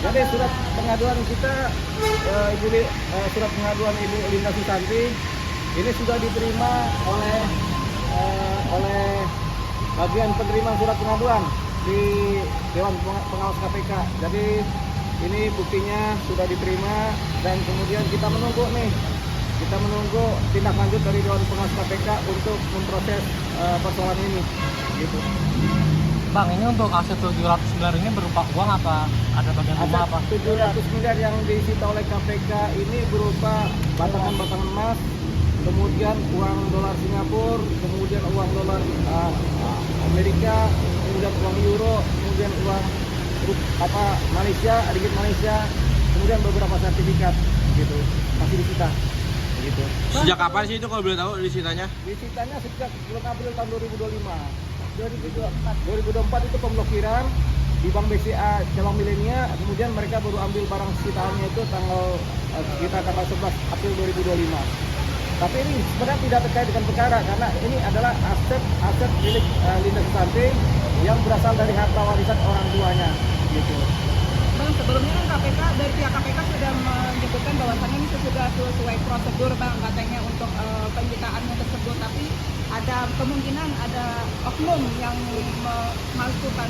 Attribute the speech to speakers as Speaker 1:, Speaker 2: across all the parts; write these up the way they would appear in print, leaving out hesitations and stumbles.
Speaker 1: Jadi surat pengaduan kita, surat pengaduan Ibu Linda Susanti ini sudah diterima oleh bagian penerima surat pengaduan di Dewan Pengawas KPK. Jadi ini buktinya sudah diterima dan kemudian kita menunggu tindak lanjut dari Dewan Pengawas KPK untuk memproses persoalan ini. Gitu.
Speaker 2: Bang, ini untuk aset 700 miliar ini berupa uang apa ada bagian rumah apa?
Speaker 1: 700 miliar yang disita oleh KPK ini berupa batangan-batangan emas, kemudian uang dolar Singapura, kemudian uang dolar Amerika, kemudian uang euro, kemudian uang Malaysia, ringgit Malaysia, kemudian beberapa sertifikat gitu masih disita gitu.
Speaker 3: Sejak kapan sih itu kalau boleh tahu disitanya?
Speaker 1: Disitanya sejak bulan April tahun 2024 itu pemblokiran di Bank BCA Cabang Milenia, kemudian mereka baru ambil barang sitaannya itu tanggal 11 April 2025. Tapi ini sebenarnya tidak terkait dengan perkara karena ini adalah aset milik Linda Susanti yang berasal dari harta warisan orang tuanya gitu.
Speaker 4: Bang, sebelumnya kan KPK dari pihak KPK sudah menyebutkan bahwasannya ini sudah sesuai prosedur Bang katanya untuk penyitaannya tersebut, tapi ada kemungkinan ada oknum yang memalsukan.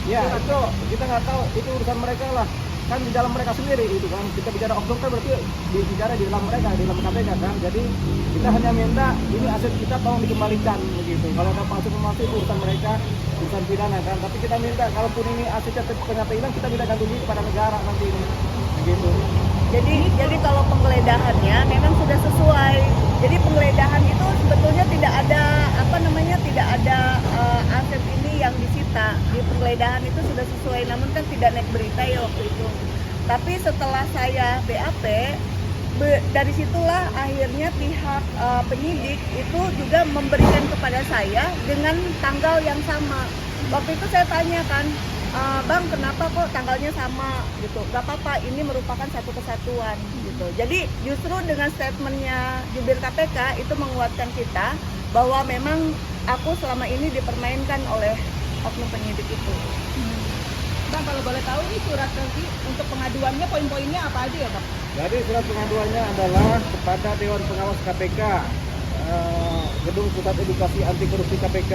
Speaker 1: Ya itu kita nggak tahu, itu urusan mereka lah, kan di dalam mereka sendiri itu kan. Kita bicara oknum kan berarti bicara di dalam mereka, di dalam KPK kan. Jadi kita hanya minta ini aset kita tolong dikembalikan begitu. Kalau ada palsu itu urusan mereka, urusan pidana kan. Tapi kita minta kalaupun ini asetnya ternyata hilang, kita minta ganti kepada negara nanti ini begitu.
Speaker 5: Jadi kalau penggeledahannya memang sudah sesuai. Jadi penggeledahan itu sebetulnya tidak ada aset ini yang disita. Di penggeledahan itu sudah sesuai, namun kan tidak naik berita ya waktu itu. Tapi setelah saya BAP, dari situlah akhirnya pihak penyidik itu juga memberikan kepada saya dengan tanggal yang sama. Waktu itu saya tanyakan, Bang, kenapa kok tanggalnya sama gitu? Gak apa-apa, ini merupakan satu kesatuan gitu. Jadi justru dengan statementnya jubir KPK itu menguatkan kita bahwa memang aku selama ini dipermainkan oleh oknum penyidik itu.
Speaker 4: Bang, kalau boleh tahu ini surat nanti untuk pengaduannya poin-poinnya apa aja ya Bang?
Speaker 1: Jadi surat pengaduannya adalah kepada Dewan Pengawas KPK, Gedung Pusat Edukasi Anti Korupsi KPK.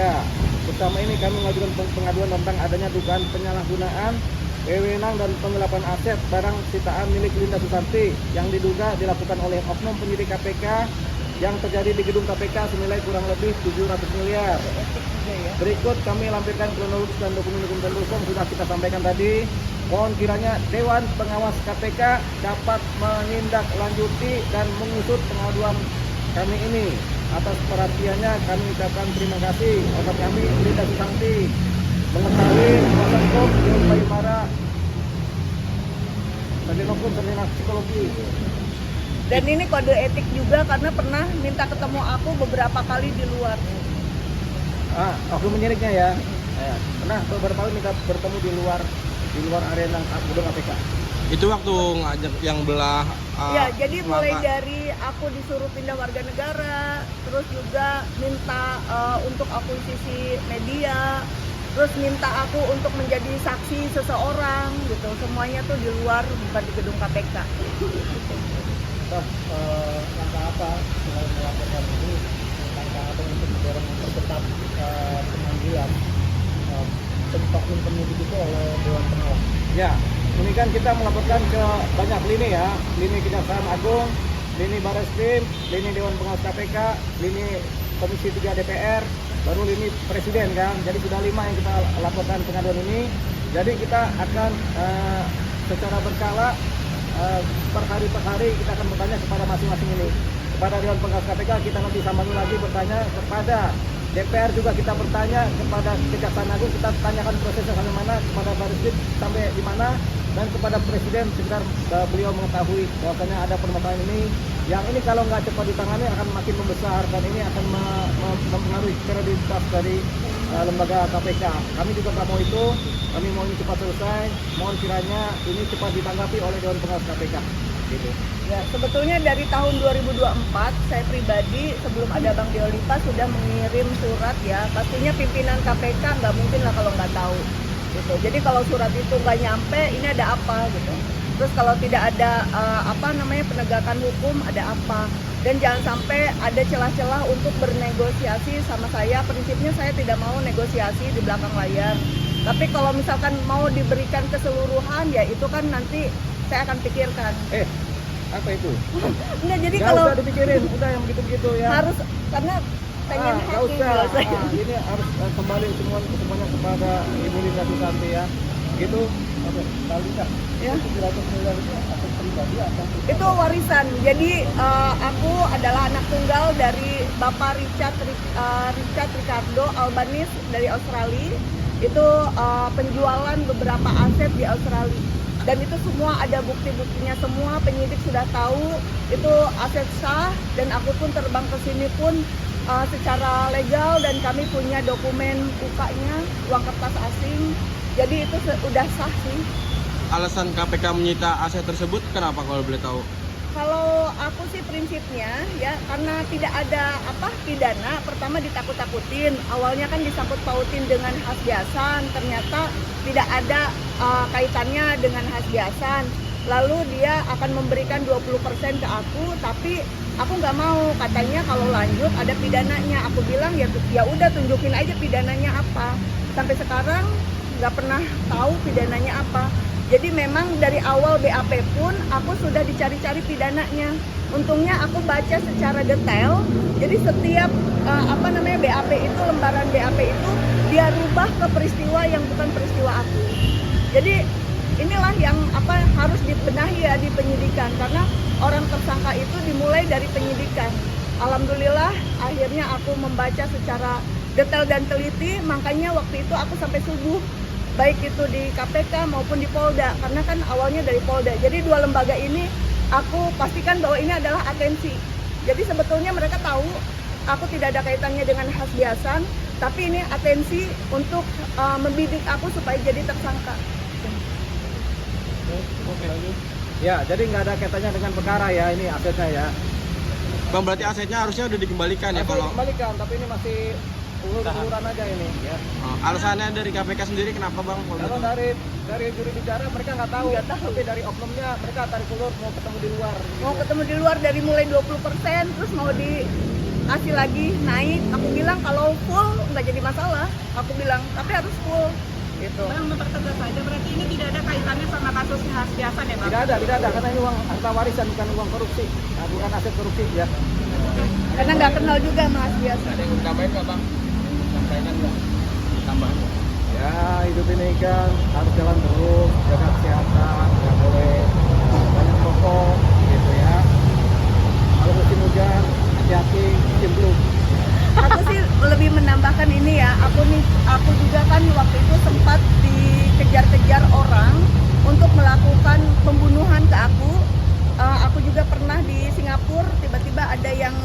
Speaker 1: Bersama ini kami mengajukan pengaduan tentang adanya dugaan penyalahgunaan, wewenang dan penggelapan aset barang sitaan milik Linda Susanti yang diduga dilakukan oleh oknum penyidik KPK yang terjadi di gedung KPK senilai kurang lebih 700 miliar. Berikut kami lampirkan kronologis dan dokumen pendukung sudah kita sampaikan tadi. Mohon kiranya Dewan Pengawas KPK dapat menindaklanjuti dan mengusut pengaduan kami ini. Atas perhatiannya kami ucapkan terima kasih. Atas kami Linda Susanti mengetahui kuasa hukum yang Bayumara sarjana hukum sarjana psikologi.
Speaker 5: Dan ini kode etik juga karena pernah minta ketemu aku beberapa kali di luar.
Speaker 1: Oknum penyidiknya ya. Pernah beberapa kali minta bertemu di luar arena gedung KPK.
Speaker 3: Itu waktu ngajak yang belah
Speaker 5: Ya, jadi mulai
Speaker 3: langkah.
Speaker 5: dari aku disuruh pindah warga negara, terus juga minta untuk akuisisi media, terus minta aku untuk menjadi saksi seseorang gitu. Semuanya tuh di luar, bukan di gedung KPK.
Speaker 2: Langkah apa selain melaporkan ini, langkah apa untuk mendorong memperketat pemanggilan oknum penyidik itu oleh Dewan Pengawas?
Speaker 1: Ya, ini kan kita melaporkan ke banyak lini ya, lini Kejaksaan Agung, lini Barreskrim, lini Dewan Pengawas KPK, lini Komisi 3 DPR, baru lini Presiden kan. Jadi sudah 5 yang kita laporkan pengaduan ini. Jadi kita akan secara berkala per hari kita akan bertanya kepada masing-masing ini. Kepada Dewan Pengawas KPK kita nanti sambungi lagi bertanya, kepada DPR juga kita bertanya, kepada Kejaksaan Agung kita tanyakan prosesnya sampai mana, kepada Barreskrim sampai di mana, dan kepada Presiden sekitar beliau mengetahui bahwasanya ada permasalahan ini. Yang ini kalau nggak cepat ditangani akan makin membesar dan ini akan mempengaruhi kredibilitas dari lembaga KPK. Kami juga nggak mau itu, kami mau ini cepat selesai. Mohon kiranya ini cepat ditanggapi oleh Dewan Pengawas KPK. Gitu.
Speaker 5: Ya, sebetulnya dari tahun 2024 saya pribadi sebelum ada Bang Deolipa sudah mengirim surat ya. Pastinya pimpinan KPK nggak mungkin lah kalau nggak tahu. gitu. Jadi kalau surat itu nggak nyampe, ini ada apa gitu. Terus kalau tidak ada penegakan hukum, ada apa? Dan jangan sampai ada celah-celah untuk bernegosiasi sama saya. Prinsipnya saya tidak mau negosiasi di belakang layar. Tapi kalau misalkan mau diberikan keseluruhan, ya itu kan nanti saya akan pikirkan.
Speaker 1: Apa itu?
Speaker 5: Enggak, jadi
Speaker 1: Nggak
Speaker 5: kalau
Speaker 1: usah dipikirin, udah yang begitu-begitu ya.
Speaker 5: harus, karena pengen
Speaker 1: Nggak
Speaker 5: hacking
Speaker 1: usah.
Speaker 5: gitu saya.
Speaker 1: Ini harus kembali semuanya kepada Ibu Linda Susanti ya. Gitu.
Speaker 2: Oke, kali kan
Speaker 5: Ya.
Speaker 2: 700 miliar itu aset pribadi atau
Speaker 5: Itu warisan. Jadi aku adalah anak tunggal dari Bapak Richard Ricardo Albanese dari Australia. Itu penjualan beberapa aset di Australia. Dan itu semua ada bukti-buktinya semua, penyidik sudah tahu itu aset sah, dan aku pun terbang ke sini pun secara legal, dan kami punya dokumen UK-nya, uang kertas asing. Jadi itu udah sah sih.
Speaker 3: Alasan KPK menyita aset tersebut kenapa kalau boleh tahu?
Speaker 5: Kalau aku sih prinsipnya ya, karena tidak ada pidana. Pertama ditakut-takutin, awalnya kan disangkut pautin dengan Hasbiasan, ternyata tidak ada kaitannya dengan Hasbiasan. Lalu dia akan memberikan 20% ke aku, tapi aku nggak mau, katanya kalau lanjut ada pidananya. Aku bilang ya udah, tunjukin aja pidananya apa. Sampai sekarang nggak pernah tahu pidananya apa. Jadi memang dari awal BAP pun aku sudah dicari-cari pidananya. Untungnya aku baca secara detail. Jadi setiap BAP itu, lembaran BAP itu dia rubah ke peristiwa yang bukan peristiwa aku. Jadi inilah yang harus dibenahi ya di penyidikan, karena orang tersangka itu dimulai dari penyidikan. Alhamdulillah akhirnya aku membaca secara detail dan teliti, makanya waktu itu aku sampai subuh, baik itu di KPK maupun di Polda, karena kan awalnya dari Polda. Jadi dua lembaga ini aku pastikan bahwa ini adalah atensi. Jadi sebetulnya mereka tahu aku tidak ada kaitannya dengan Hasbiasan, tapi ini atensi untuk membidik aku supaya jadi tersangka.
Speaker 1: Ya, jadi nggak ada kaitannya dengan perkara ya, ini asetnya ya.
Speaker 3: Bang, berarti asetnya harusnya udah dikembalikan ya kalau
Speaker 1: Kembalikan, tapi ini masih ulur-uluran aja ini ya.
Speaker 3: alasannya dari KPK sendiri kenapa Bang?
Speaker 1: Kalau dari juri bicara mereka nggak tahu, tapi dari oknumnya mereka tarik ulur mau ketemu di luar.
Speaker 5: Mau ketemu di luar dari mulai 20%, terus mau dikasih lagi naik. Aku bilang kalau full nggak jadi masalah, aku bilang, tapi harus full gitu.
Speaker 4: Bang, mempertegas saja, berarti ini tidak ada kaitannya sama kasus Hasbiasan ya Bang?
Speaker 1: Tidak ada, karena ini uang harta warisan, bukan uang korupsi, bukan aset korupsi ya.
Speaker 5: Karena nggak kenal juga Mas biasa.
Speaker 3: Ada yang mau tambahin nggak Bang? Sampaikan nggak? Tambahan.
Speaker 1: Ya, hidup ini kan harus jalan terus, jaga kesehatan, nggak boleh banyak rokok gitu ya. Kalau musim hujan, hati-hati, cemplung.
Speaker 5: Aku sih lebih menambahkan ini ya, aku juga kan waktu itu sempat dikejar-kejar orang untuk melakukan pembunuhan ke aku. Aku juga pernah di Singapura, tiba-tiba ada yang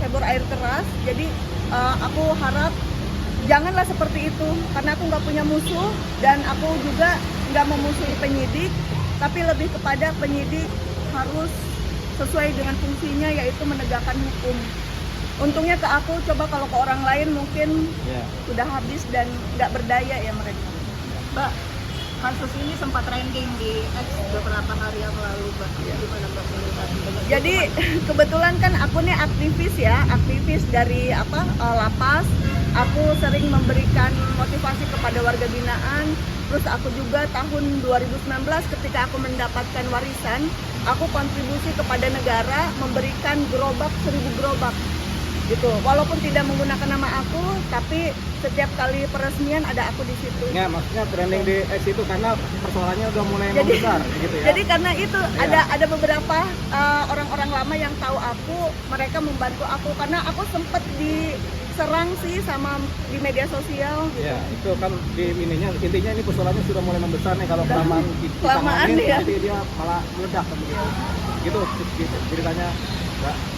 Speaker 5: cebor air keras. Jadi aku harap janganlah seperti itu, karena aku nggak punya musuh, dan aku juga nggak memusuhi penyidik, tapi lebih kepada penyidik harus sesuai dengan fungsinya, yaitu menegakkan hukum. Untungnya ke aku, coba kalau ke orang lain mungkin sudah habis dan nggak berdaya ya mereka.
Speaker 4: Mbak, kasus ini sempat trending di X beberapa hari yang lalu Mbak. Gimana Mbak melihat?
Speaker 5: Jadi kebetulan kan aku nih aktivis dari lapas. Aku sering memberikan motivasi kepada warga binaan. Terus aku juga tahun 2019 ketika aku mendapatkan warisan, aku kontribusi kepada negara memberikan 1000 gerobak. Gitu. Walaupun tidak menggunakan nama aku, tapi setiap kali peresmian ada aku di situ.
Speaker 1: Ya, maksudnya trending di X itu karena persoalannya udah mulai membesar gitu ya.
Speaker 5: Jadi karena itu ada beberapa orang-orang lama yang tahu aku, mereka membantu aku karena aku sempat diserang sih sama di media sosial. Gitu.
Speaker 1: Ya, itu kan intinya ini persoalannya sudah mulai membesar nih kalau kelamaan
Speaker 5: Kelamaan ya.
Speaker 1: tapi dia malah meledak kan begitu. Gitu ceritanya, Mbak.